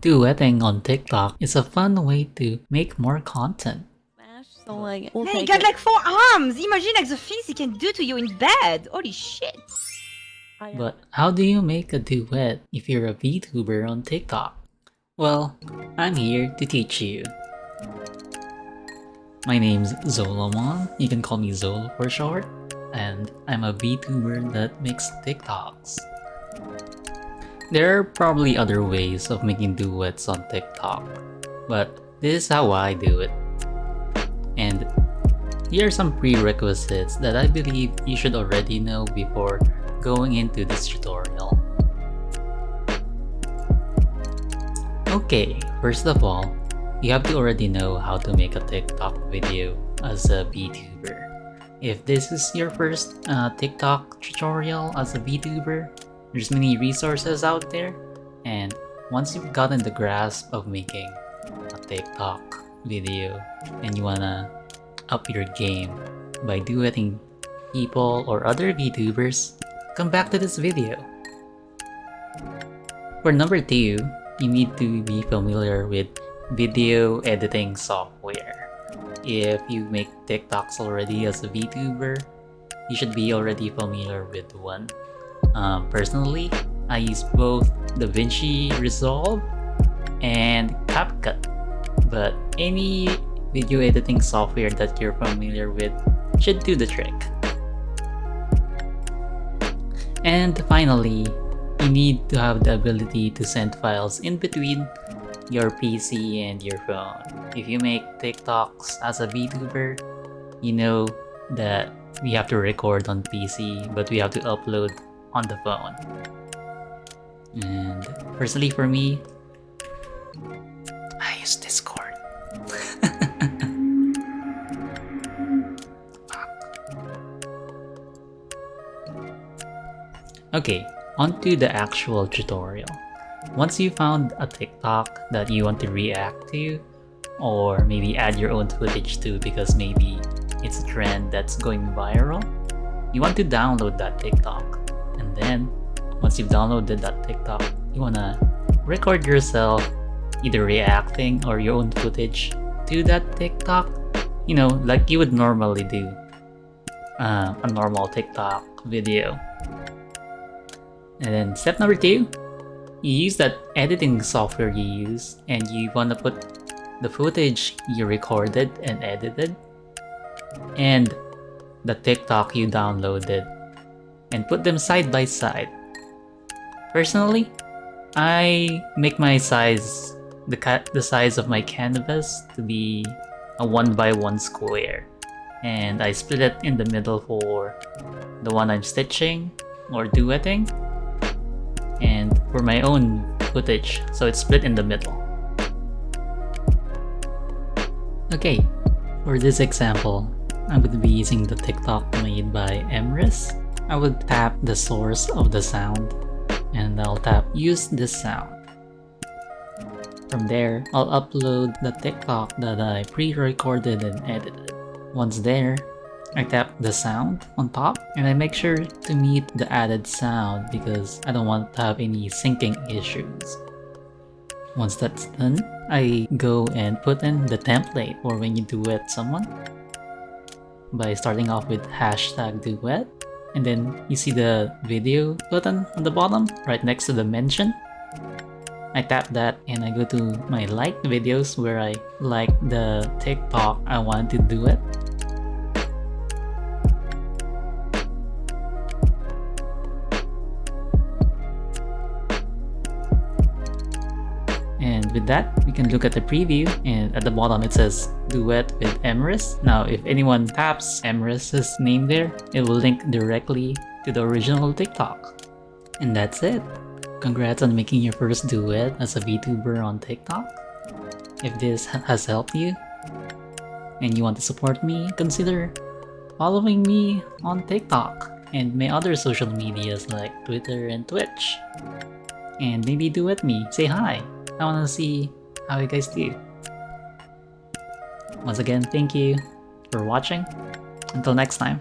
Duetting on TikTok is a fun way to make more content. So like, we'll Man, he take got it. like 4 arms! Imagine like the things he can do to you in bed! Holy shit! But how do you make a duet if you're a VTuber on TikTok? Well, I'm here to teach you. My name's Xolomon, you can call me Zol for short, and I'm a VTuber that makes TikToks. There are probably other ways of making duets on TikTok, but this is how I do it. And here are some prerequisites that I believe you should already know before going into this tutorial. Okay, first of all, you have to already know how to make a TikTok video as a VTuber. If this is your first TikTok tutorial as a VTuber, there's many resources out there, and once you've gotten the grasp of making a TikTok video and you wanna up your game by duetting people or other VTubers, come back to this video. For number 2, you need to be familiar with video editing software. If you make TikToks already as a VTuber, you should be already familiar with one. Personally, I use both DaVinci Resolve and CapCut, but any video editing software that you're familiar with should do the trick. And finally, you need to have the ability to send files in between your PC and your phone. If you make TikToks as a VTuber, you know that we have to record on PC, but we have to upload on the phone. And personally for me, I use Discord. Okay, on to the actual tutorial. Once you found a TikTok that you want to react to, or maybe add your own footage to because maybe it's a trend that's going viral, you want to download that TikTok. And then, once you've downloaded that TikTok, you wanna record yourself either reacting or your own footage to that TikTok, you know, like you would normally do a normal TikTok video. And then step number 2, you use that editing software you use and you want to put the footage you recorded and edited and the TikTok you downloaded and put them side by side. Personally, I make my size, the size of my canvas to be a 1x1 square, and I split it in the middle for the one I'm stitching or duetting, and for my own footage, so it's split in the middle. Okay, for this example, I'm going to be using the TikTok made by Emrys. I would tap the source of the sound, and I'll tap use this sound. From there, I'll upload the TikTok that I pre-recorded and edited. Once there, I tap the sound on top and I make sure to mute the added sound because I don't want to have any syncing issues. Once that's done, I go and put in the template for when you duet someone by starting off with #duet, and then you see the video button on the bottom right next to the mention. I tap that and I go to my liked videos where I like the TikTok I want to duet. And with that, we can look at the preview, and at the bottom it says Duet with Emrys. Now if anyone taps Emrys' name there, it will link directly to the original TikTok. And that's it. Congrats on making your first duet as a VTuber on TikTok. If this has helped you, and you want to support me, consider following me on TikTok and my other social medias like Twitter and Twitch. And maybe duet me, say hi. I wanna see how you guys do. Once again, thank you for watching. Until next time.